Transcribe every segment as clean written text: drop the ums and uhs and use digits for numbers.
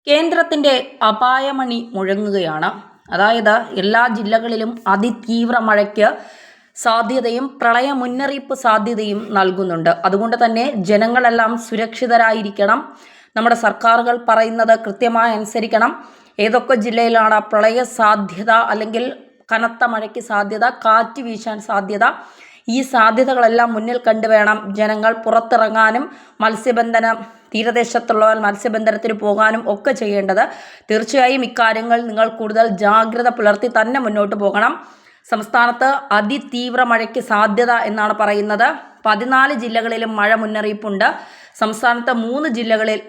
കേന്ദ്രത്തിൻ്റെ അപായമണി മുഴങ്ങുകയാണ്. അതായത് എല്ലാ ജില്ലകളിലും അതിതീവ്ര മഴയ്ക്ക് സാധ്യതയും പ്രളയ മുന്നറിയിപ്പ് സാധ്യതയും നൽകുന്നുണ്ട്. അതുകൊണ്ട് തന്നെ ജനങ്ങളെല്ലാം സുരക്ഷിതരായിരിക്കണം. നമ്മുടെ സർക്കാരുകൾ പറയുന്നത് കൃത്യമായി അനുസരിക്കണം. ഏതൊക്കെ ജില്ലയിലാണ് പ്രളയ സാധ്യത അല്ലെങ്കിൽ കനത്ത മഴയ്ക്ക് സാധ്യത, കാറ്റ് വീശാൻ സാധ്യത, ഈ സാധ്യതകളെല്ലാം മുന്നിൽ കണ്ടുവേണം ജനങ്ങൾ പുറത്തിറങ്ങാനും തീരദേശത്തുള്ളവർ മത്സ്യബന്ധനത്തിന് പോകാനും ഒക്കെ ചെയ്യേണ്ടത്. തീർച്ചയായും ഇക്കാര്യങ്ങൾ നിങ്ങൾ കൂടുതൽ ജാഗ്രത പുലർത്തി തന്നെ മുന്നോട്ട് പോകണം. സംസ്ഥാനത്ത് അതിതീവ്ര മഴയ്ക്ക് സാധ്യത എന്നാണ് പറയുന്നത്. 14 ജില്ലകളിലും മഴ മുന്നറിയിപ്പുണ്ട്. സംസ്ഥാനത്ത് 3 ജില്ലകളിൽ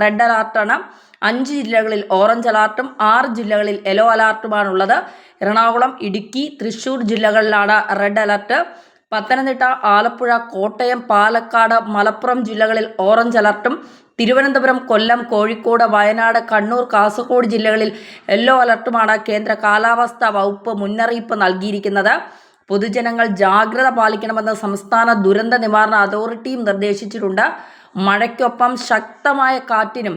റെഡ് അലർട്ടാണ്, 5 ജില്ലകളിൽ ഓറഞ്ച് അലർട്ടും 6 ജില്ലകളിൽ യെല്ലോ അലർട്ടുമാണുള്ളത്. എറണാകുളം, ഇടുക്കി, തൃശ്ശൂർ ജില്ലകളിലാണ് റെഡ് അലർട്ട്. പത്തനംതിട്ട, ആലപ്പുഴ, കോട്ടയം, പാലക്കാട്, മലപ്പുറം ജില്ലകളിൽ ഓറഞ്ച് അലർട്ടും തിരുവനന്തപുരം, കൊല്ലം, കോഴിക്കോട്, വയനാട്, കണ്ണൂർ, കാസർഗോഡ് ജില്ലകളിൽ യെല്ലോ അലർട്ടുമാണ് കേന്ദ്ര കാലാവസ്ഥാ വകുപ്പ് മുന്നറിയിപ്പ് നൽകിയിരിക്കുന്നത്. പൊതുജനങ്ങൾ ജാഗ്രത പാലിക്കണമെന്ന് സംസ്ഥാന ദുരന്ത നിവാരണ അതോറിറ്റിയും നിർദ്ദേശിച്ചിട്ടുണ്ട്. മഴയ്ക്കൊപ്പം ശക്തമായ കാറ്റിനും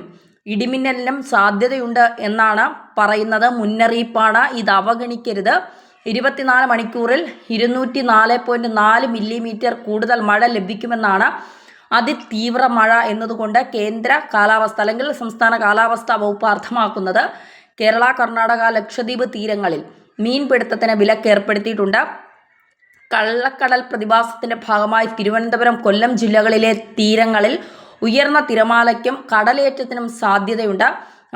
ഇടിമിന്നലിനും സാധ്യതയുണ്ട് എന്നാണ് പറയുന്നത്. മുന്നറിയിപ്പാണ്, ഇത് അവഗണിക്കരുത്. 24 മണിക്കൂറിൽ 204.4 മില്ലിമീറ്റർ കൂടുതൽ മഴ ലഭിക്കുമെന്നാണ് അതിതീവ്ര മഴ എന്നതുകൊണ്ട് കേന്ദ്ര കാലാവസ്ഥ അല്ലെങ്കിൽ സംസ്ഥാന കാലാവസ്ഥാ വകുപ്പ് അർത്ഥമാക്കുന്നത്. കേരള, കർണാടക, ലക്ഷദ്വീപ് തീരങ്ങളിൽ മീൻപിടുത്തത്തിന് വിലക്ക് ഏർപ്പെടുത്തിയിട്ടുണ്ട്. കള്ളക്കടൽ പ്രതിഭാസത്തിന്റെ ഭാഗമായി തിരുവനന്തപുരം, കൊല്ലം ജില്ലകളിലെ തീരങ്ങളിൽ ഉയർന്ന തിരമാലയ്ക്കും കടലേറ്റത്തിനും സാധ്യതയുണ്ട്.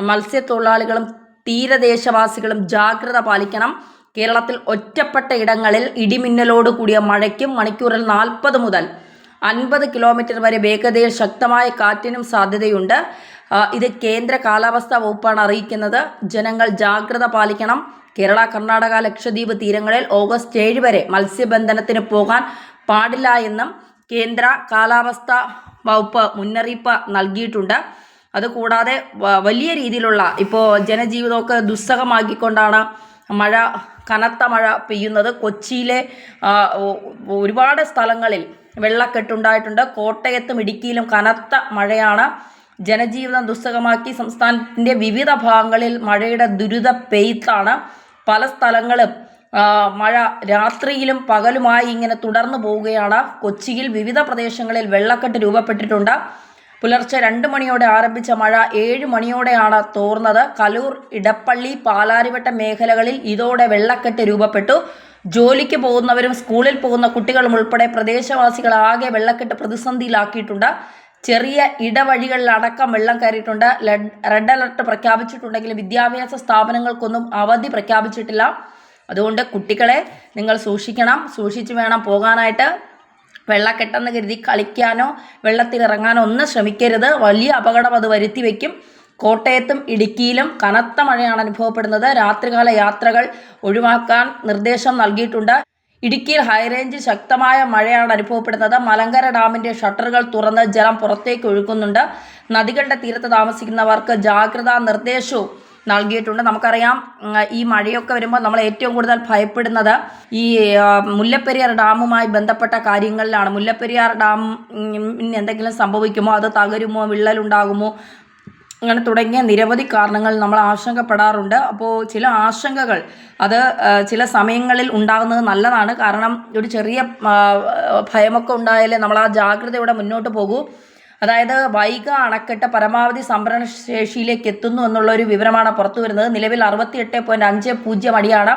മത്സ്യത്തൊഴിലാളികളും തീരദേശവാസികളും ജാഗ്രത പാലിക്കണം. കേരളത്തിൽ ഒറ്റപ്പെട്ട ഇടങ്ങളിൽ ഇടിമിന്നലോട് കൂടിയ മഴയ്ക്കും മണിക്കൂറിൽ 40 മുതൽ 50 കിലോമീറ്റർ വരെ വേഗതയിൽ ശക്തമായ കാറ്റിനും സാധ്യതയുണ്ട്. ഇത് കേന്ദ്ര കാലാവസ്ഥാ വകുപ്പാണ് അറിയിക്കുന്നത്. ജനങ്ങൾ ജാഗ്രത പാലിക്കണം. കേരള, കർണാടക, ലക്ഷദ്വീപ് തീരങ്ങളിൽ ഓഗസ്റ്റ് 7 വരെ മത്സ്യബന്ധനത്തിന് പോകാൻ പാടില്ല എന്നും കേന്ദ്ര കാലാവസ്ഥാ വകുപ്പ് മുന്നറിയിപ്പ് നൽകിയിട്ടുണ്ട്. അതുകൂടാതെ വലിയ രീതിയിലുള്ള ഇപ്പോൾ ജനജീവിതമൊക്കെ ദുസ്സഹമാക്കിക്കൊണ്ടാണ് കനത്ത മഴ പെയ്യുന്നത്. കൊച്ചിയിലെ ഒരുപാട് സ്ഥലങ്ങളിൽ വെള്ളക്കെട്ടുണ്ടായിട്ടുണ്ട്. കോട്ടയത്തും ഇടുക്കിയിലും കനത്ത മഴയാണ് ജനജീവിതം ദുസ്സഹമാക്കി. സംസ്ഥാനത്തിൻ്റെ വിവിധ ഭാഗങ്ങളിൽ മഴയുടെ ദുരിത പെയ്ത്താണ്. പല സ്ഥലങ്ങളും മഴ രാത്രിയിലും പകലുമായി ഇങ്ങനെ തുടർന്നു പോവുകയാണ്. കൊച്ചിയിൽ വിവിധ പ്രദേശങ്ങളിൽ വെള്ളക്കെട്ട് രൂപപ്പെട്ടിട്ടുണ്ട്. പുലർച്ചെ 2 മണിയോടെ ആരംഭിച്ച മഴ 7 മണിയോടെയാണ് തോർന്നത്. കലൂർ, ഇടപ്പള്ളി, പാലാരിവട്ടം മേഖലകളിൽ ഇതോടെ വെള്ളക്കെട്ട് രൂപപ്പെട്ടു. ജോലിക്ക് പോകുന്നവരും സ്കൂളിൽ പോകുന്ന കുട്ടികളും ഉൾപ്പെടെ പ്രദേശവാസികളാകെ വെള്ളക്കെട്ട് പ്രതിസന്ധിയിലാക്കിയിട്ടുണ്ട്. ചെറിയ ഇടവഴികളിലടക്കം വെള്ളം കയറിയിട്ടുണ്ട്. റെഡ് അലർട്ട് പ്രഖ്യാപിച്ചിട്ടുണ്ടെങ്കിലും വിദ്യാഭ്യാസ സ്ഥാപനങ്ങൾക്കൊന്നും അവധി പ്രഖ്യാപിച്ചിട്ടില്ല. അതുകൊണ്ട് കുട്ടികളെ നിങ്ങൾ സൂക്ഷിക്കണം, സൂക്ഷിച്ചു വേണം പോകാനായിട്ട്. വെള്ളക്കെട്ടെന്ന് കരുതി കളിക്കാനോ വെള്ളത്തിലിറങ്ങാനോ ഒന്നും ശ്രമിക്കരുത്. വലിയ അപകടം അത് വരുത്തി വയ്ക്കും. കോട്ടയത്തും ഇടുക്കിയിലും കനത്ത മഴയാണ് അനുഭവപ്പെടുന്നത്. രാത്രികാല യാത്രകൾ ഒഴിവാക്കാൻ നിർദ്ദേശം നൽകിയിട്ടുണ്ട്. ഇടുക്കിയിൽ ഹൈറേഞ്ച് ശക്തമായ മഴയാണ് അനുഭവപ്പെടുന്നത്. മലങ്കര ഡാമിൻ്റെ ഷട്ടറുകൾ തുറന്ന് ജലം പുറത്തേക്ക് ഒഴുകുന്നുണ്ട്. നദികളുടെ തീരത്ത് താമസിക്കുന്നവർക്ക് ജാഗ്രതാ നിർദ്ദേശവും നൽകിയിട്ടുണ്ട്. നമുക്കറിയാം, ഈ മഴയൊക്കെ വരുമ്പോൾ നമ്മൾ ഏറ്റവും കൂടുതൽ ഭയപ്പെടുന്നത് ഈ മുല്ലപ്പെരിയാർ ഡാമുമായി ബന്ധപ്പെട്ട കാര്യങ്ങളിലാണ്. മുല്ലപ്പെരിയാർ ഡാമിന് എന്തെങ്കിലും സംഭവിക്കുമോ, അത് തകരുമോ, വിള്ളലുണ്ടാകുമോ, അങ്ങനെ തുടങ്ങിയ നിരവധി കാരണങ്ങൾ നമ്മൾ ആശങ്കപ്പെടാറുണ്ട്. അപ്പോൾ ചില ആശങ്കകൾ അത് ചില സമയങ്ങളിൽ ഉണ്ടാകുന്നത് നല്ലതാണ്. കാരണം ഒരു ചെറിയ ഭയമൊക്കെ ഉണ്ടായാലേ നമ്മൾ ആ ജാഗ്രതയോടെ മുന്നോട്ട് പോകൂ. അതായത് വൈഗ അണക്കെട്ട് പരമാവധി സംഭരണ ശേഷിയിലേക്ക് എത്തുന്നു എന്നുള്ള ഒരു വിവരമാണ് പുറത്തു വരുന്നത്. നിലവിൽ 68.50 അടിയാണ്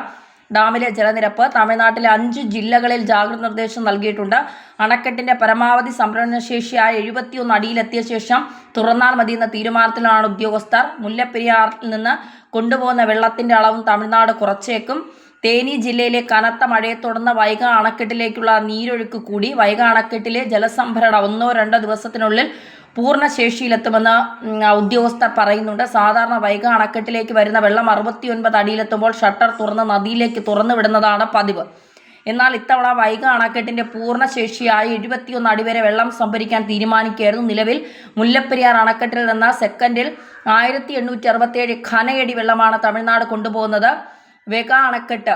ഡാമിലെ ജലനിരപ്പ്. തമിഴ്നാട്ടിലെ 5 ജില്ലകളിൽ ജാഗ്രത നിർദ്ദേശം നൽകിയിട്ടുണ്ട്. അണക്കെട്ടിന്റെ പരമാവധി സംഭരണശേഷിയായ 71 അടിയിലെത്തിയ ശേഷം തുറന്നാൽ മതിയെന്ന തീരുമാനത്തിലാണ് ഉദ്യോഗസ്ഥർ. മുല്ലപ്പെരിയാറിൽ നിന്ന് കൊണ്ടുപോകുന്ന വെള്ളത്തിന്റെ അളവും തമിഴ്നാട് കുറച്ചേക്കും. തേനി ജില്ലയിലെ കനത്ത മഴയെ തുടർന്ന് വൈഗ അണക്കെട്ടിലേക്കുള്ള നീരൊഴുക്ക് കൂടി. വൈഗ അണക്കെട്ടിലെ ജലസംഭരണം 1-2 ദിവസത്തിനുള്ളിൽ പൂർണ്ണ ശേഷിയിലെത്തുമെന്ന് ഉദ്യോഗസ്ഥർ പറയുന്നുണ്ട്. സാധാരണ വൈഗ അണക്കെട്ടിലേക്ക് വരുന്ന വെള്ളം 69 അടിയിലെത്തുമ്പോൾ ഷട്ടർ തുറന്ന് നദിയിലേക്ക് തുറന്നു വിടുന്നതാണ് പതിവ്. എന്നാൽ ഇത്തവണ വൈഗ അണക്കെട്ടിന്റെ പൂർണ്ണ ശേഷിയായി 71 അടി വരെ വെള്ളം സംഭരിക്കാൻ തീരുമാനിക്കുകയായിരുന്നു. നിലവിൽ മുല്ലപ്പെരിയാർ അണക്കെട്ടിൽ നിന്ന് സെക്കൻഡിൽ 1867 ഘനയടി വെള്ളമാണ് തമിഴ്നാട് കൊണ്ടുപോകുന്നത്. വെഗ അണക്കെട്ട്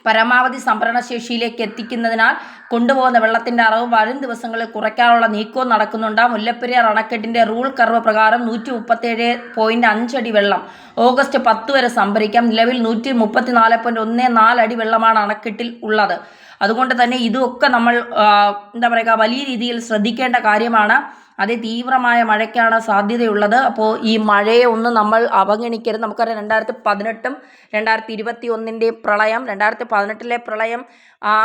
പരമാവധി സംഭരണശേഷിയിലേക്ക് എത്തിക്കുന്നതിനാൽ കൊണ്ടുപോകുന്ന വെള്ളത്തിന്റെ അളവ് വരും ദിവസങ്ങളിൽ കുറയ്ക്കാനുള്ള നീക്കവും നടക്കുന്നുണ്ട്. മുല്ലപ്പെരിയാർ അണക്കെട്ടിന്റെ റൂൾ കർവ് പ്രകാരം 137.5 അടി വെള്ളം ഓഗസ്റ്റ് 10 വരെ സംഭരിക്കാം. നിലവിൽ 134.14 അടി വെള്ളമാണ് അണക്കെട്ടിൽ ഉള്ളത്. അതുകൊണ്ട് തന്നെ ഇതൊക്കെ നമ്മൾ എന്താ പറയുക, വലിയ രീതിയിൽ ശ്രദ്ധിക്കേണ്ട കാര്യമാണ്. അതിതീവ്രമായ മഴയ്ക്കാണ് സാധ്യതയുള്ളത്. അപ്പോൾ ഈ മഴയെ ഒന്നും നമ്മൾ അവഗണിക്കരുത്. നമുക്കറിയാം 2018 2021 പ്രളയം, 2018 പ്രളയം, ആ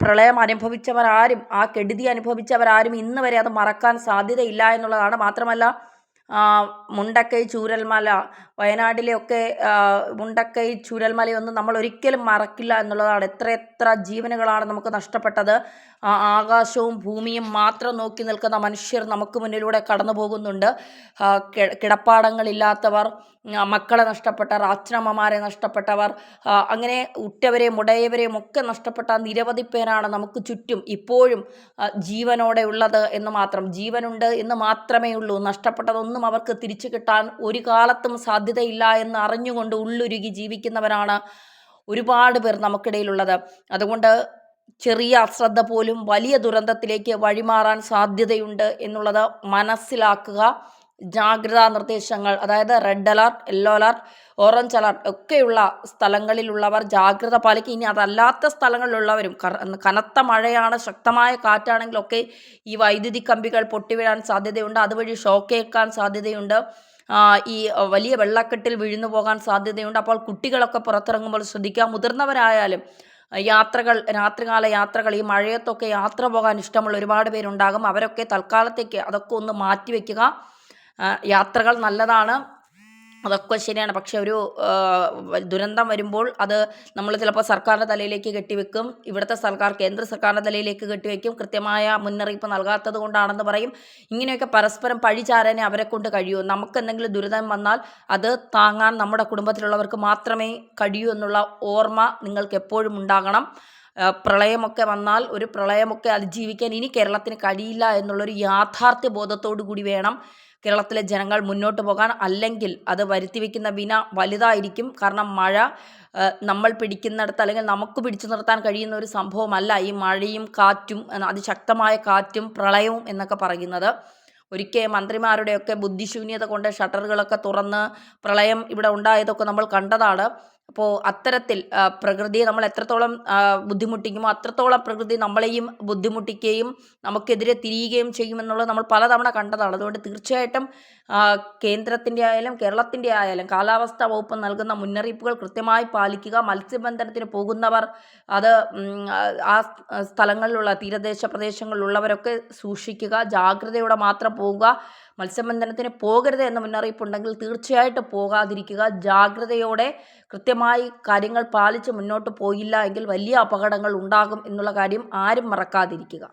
പ്രളയം അനുഭവിച്ചവരാരും, ആ കെടുതി അനുഭവിച്ചവരാരും ഇന്ന് വരെ അത് മറക്കാൻ സാധ്യതയില്ല എന്നുള്ളതാണ്. മാത്രമല്ല മുണ്ടക്കൈ ചൂരൽമല, വയനാട്ടിലെയൊക്കെ മുണ്ടക്കൈ ചൂരൽമലയൊന്നും നമ്മൾ ഒരിക്കലും മറക്കില്ല എന്നുള്ളതാണ്. എത്ര ജീവനുകളാണ് നമുക്ക് നഷ്ടപ്പെട്ടത്. ആകാശവും ഭൂമിയും മാത്രം നോക്കി നിൽക്കുന്ന മനുഷ്യർ നമുക്ക് മുന്നിലൂടെ കടന്നു പോകുന്നുണ്ട്. കിടപ്പാടങ്ങളില്ലാത്തവർ, മക്കളെ നഷ്ടപ്പെട്ടവർ, അച്ഛനമ്മമാരെ നഷ്ടപ്പെട്ടവർ, അങ്ങനെ ഉറ്റവരെയും ഉടയവരെയും ഒക്കെ നഷ്ടപ്പെട്ട നിരവധി പേരാണ് നമുക്ക് ചുറ്റും ഇപ്പോഴും ജീവനോടെ ഉള്ളത് എന്ന് മാത്രം. ജീവനുണ്ട് എന്ന് മാത്രമേ ഉള്ളൂ. നഷ്ടപ്പെട്ടതൊന്നും അവർക്ക് തിരിച്ചു കിട്ടാൻ ഒരു കാലത്തും സാധ്യതയില്ല എന്ന് അറിഞ്ഞുകൊണ്ട് ഉള്ളുരുകി ജീവിക്കുന്നവരാണ് ഒരുപാട് പേർ നമുക്കിടയിലുള്ളത്. അതുകൊണ്ട് ചെറിയ അശ്രദ്ധ പോലും വലിയ ദുരന്തത്തിലേക്ക് വഴിമാറാൻ സാധ്യതയുണ്ട് എന്നുള്ളത് മനസ്സിലാക്കുക. ജാഗ്രതാ നിർദ്ദേശങ്ങൾ, അതായത് red alert, yellow alert, orange alert ഒക്കെയുള്ള സ്ഥലങ്ങളിലുള്ളവർ ജാഗ്രത പാലിക്കുക. ഇനി അതല്ലാത്ത സ്ഥലങ്ങളിലുള്ളവരും, കനത്ത മഴയാണ്, ശക്തമായ കാറ്റാണെങ്കിലൊക്കെ ഈ വൈദ്യുതി കമ്പികൾ പൊട്ടിവീഴാൻ സാധ്യതയുണ്ട്. അതുവഴി ഷോക്കേൽക്കാൻ സാധ്യതയുണ്ട്. ഈ വലിയ വെള്ളക്കെട്ടിൽ വീഴുന്നു പോകാൻ സാധ്യതയുണ്ട്. അപ്പോൾ കുട്ടികളൊക്കെ പുറത്തിറങ്ങുമ്പോൾ ശ്രദ്ധിക്കുക. മുതിർന്നവരായാലും രാത്രികാല യാത്രകൾ, ഈ മഴയത്തൊക്കെ യാത്ര പോകാൻ ഇഷ്ടമുള്ള ഒരുപാട് പേരുണ്ടാകും. അവരൊക്കെ തൽക്കാലത്തേക്ക് അതൊക്കെ ഒന്ന് മാറ്റിവെക്കുക. യാത്രകൾ നല്ലതാണ്, അതൊക്കെ ശരിയാണ്. പക്ഷെ ഒരു ദുരന്തം വരുമ്പോൾ അത് നമ്മൾ ചിലപ്പോൾ സർക്കാരിൻ്റെ തലയിലേക്ക് കെട്ടിവെക്കും. ഇവിടുത്തെ സർക്കാർ കേന്ദ്ര സർക്കാരിൻ്റെ തലയിലേക്ക് കെട്ടിവെക്കും. കൃത്യമായ മുന്നറിയിപ്പ് നൽകാത്തത് കൊണ്ടാണെന്ന് പറയും. ഇങ്ങനെയൊക്കെ പരസ്പരം പഴിചാരാനേ അവരെ കൊണ്ട് കഴിയൂ. നമുക്ക് എന്തെങ്കിലും ദുരിതം വന്നാൽ അത് താങ്ങാൻ നമ്മുടെ കുടുംബത്തിലുള്ളവർക്ക് മാത്രമേ കഴിയൂ എന്നുള്ള ഓർമ്മ നിങ്ങൾക്ക് എപ്പോഴും ഉണ്ടാകണം. പ്രളയമൊക്കെ വന്നാൽ, ഒരു പ്രളയമൊക്കെ അതിജീവിക്കാൻ ഇനി കേരളത്തിന് കഴിയില്ല എന്നുള്ളൊരു യാഥാർത്ഥ്യ ബോധത്തോടു കൂടി വേണം കേരളത്തിലെ ജനങ്ങൾ മുന്നോട്ട് പോകാൻ. അല്ലെങ്കിൽ അത് വരുത്തിവെക്കുന്ന വിന വലുതായിരിക്കും. കാരണം മഴ നമ്മൾ പിടിക്കുന്നിടത്ത്, അല്ലെങ്കിൽ നമുക്ക് പിടിച്ചു നിർത്താൻ കഴിയുന്ന ഒരു സംഭവമല്ല ഈ മഴയും കാറ്റും, അതിശക്തമായ കാറ്റും പ്രളയവും എന്നൊക്കെ പറയുന്നത്. ഒരിക്കൽ മന്ത്രിമാരുടെയൊക്കെ ബുദ്ധിശൂന്യത കൊണ്ട് ഷട്ടറുകളൊക്കെ തുറന്ന് പ്രളയം ഇവിടെ ഉണ്ടായതൊക്കെ നമ്മൾ കണ്ടതാണ്. അപ്പോൾ അത്തരത്തിൽ പ്രകൃതിയെ നമ്മൾ എത്രത്തോളം ബുദ്ധിമുട്ടിക്കുമോ അത്രത്തോളം പ്രകൃതി നമ്മളെയും ബുദ്ധിമുട്ടിക്കുകയും നമുക്കെതിരെ തിരിയുകയും ചെയ്യുമെന്നുള്ളത് നമ്മൾ പലതവണ കണ്ടതാണ്. അതുകൊണ്ട് തീർച്ചയായിട്ടും കേന്ദ്രത്തിൻ്റെ ആയാലും കേരളത്തിൻ്റെ ആയാലും കാലാവസ്ഥാ വകുപ്പ് നൽകുന്ന മുന്നറിയിപ്പുകൾ കൃത്യമായി പാലിക്കുക. മത്സ്യബന്ധനത്തിന് പോകുന്നവർ, അത് ആ സ്ഥലങ്ങളിലുള്ള തീരദേശ പ്രദേശങ്ങളിലുള്ളവരൊക്കെ സൂക്ഷിക്കുക. ജാഗ്രതയോടെ മാത്രം പോവുക. മത്സ്യബന്ധനത്തിന് പോകരുത് എന്ന മുന്നറിയിപ്പുണ്ടെങ്കിൽ തീർച്ചയായിട്ടും പോകാതിരിക്കുക. ജാഗ്രതയോടെ കൃത്യമായി കാര്യങ്ങൾ പാലിച്ച് മുന്നോട്ട് പോയില്ല എങ്കിൽ വലിയ അപകടങ്ങൾ ഉണ്ടാകും എന്നുള്ള കാര്യം ആരും മറക്കാതിരിക്കുക.